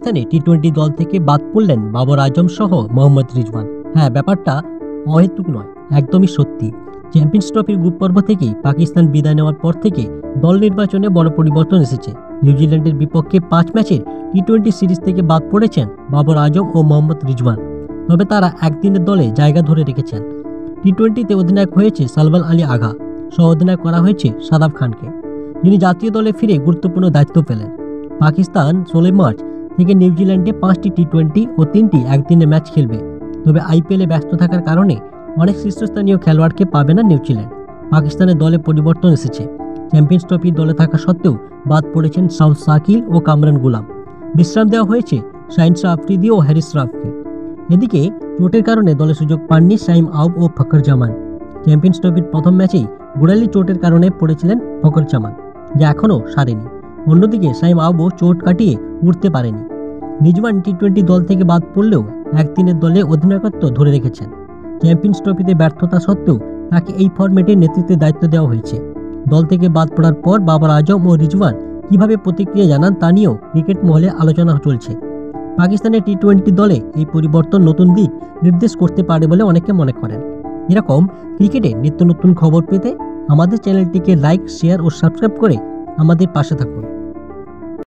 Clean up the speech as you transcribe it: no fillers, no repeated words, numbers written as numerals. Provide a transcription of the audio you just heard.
পাকিস্তানে টি-20 দল থেকে বাদ পড়লেন বাবর আজম সহ মোহাম্মদ রিজওয়ান। হ্যাঁ, ব্যাপারটা অহেতুক নয়, একদমই সত্যি। চ্যাম্পিয়ন্স ট্রফির গ্রুপ পর্ব থেকেই পাকিস্তান বিদায় নেওয়ার পর থেকে দল নির্বাচনে বড় পরিবর্তন এসেছে। নিউজিল্যান্ডের বিপক্ষে 5 ম্যাচের টি-20 সিরিজ থেকে বাদ পড়েছেন বাবর আজম ও মোহাম্মদ রিজওয়ান। তবে তারা একদিনের দলে জায়গা ধরে রেখেছেন। টি-20তে অধিনায়ক হয়েছে সালমান আলী আগা, সহ অধিনায়ক করা হয়েছে শাদাব খানকে, যিনি জাতীয় দলে ফিরে গুরুত্বপূর্ণ দায়িত্ব পেলেন। পাকিস্তান 16 মার্চ থেকে নিউজিল্যান্ডে 5টি টি-20 ও 3টি একদিনের ম্যাচ খেলবে। তবে আইপিএলে ব্যস্ত থাকার কারণে অনেক শীর্ষস্থানীয় খেলোয়াড়কে পাবে না নিউজিল্যান্ড। পাকিস্তানের দলে পরিবর্তন এসেছে। চ্যাম্পিয়ন্স ট্রফি দলে থাকা সত্ত্বেও বাদ পড়েছেন সাউথ শাকিল ও কামরান গুলাম। বিশ্রাম দেওয়া হয়েছে শাহিন শাহ আফ্রিদি ও হ্যারিস রাফকে। এদিকে চোটের কারণে দলে সুযোগ পাননি শাহিম আউব ও ফখর জামান। চ্যাম্পিয়ন্স ট্রফির প্রথম ম্যাচেই গোড়ালি চোটের কারণে পড়েছিলেন ফখর জামান, যা এখনও সারেনি। অন্যদিকে শাহিম আউবও চোট কাটিয়ে উঠতে পারেনি। রিজওয়ান টি-20 দল থেকে বাদ পড়লেও একদিনের দলে অধিনায়কত্ব ধরে রেখেছেন। চ্যাম্পিয়ন্স ট্রফিতে ব্যর্থতা সত্ত্বেও তাকে এই ফরম্যাটে নেতৃত্বের দায়িত্ব দেওয়া হয়েছে। দল থেকে বাদ পড়ার পর বাবর আজম ও রিজওয়ান কিভাবে প্রতিক্রিয়া জানান তা নিয়েও ক্রিকেট মহলে আলোচনা চলছে। পাকিস্তানের টি-20 দলে এই পরিবর্তন নতুন দিক নির্দেশ করতে পারে বলে অনেকে মনে করেন। এরকম ক্রিকেটের নিত্য নতুন খবর পেতে আমাদের চ্যানেলটিকে লাইক, শেয়ার ও সাবস্ক্রাইব করে আমাদের পাশে থাকুন।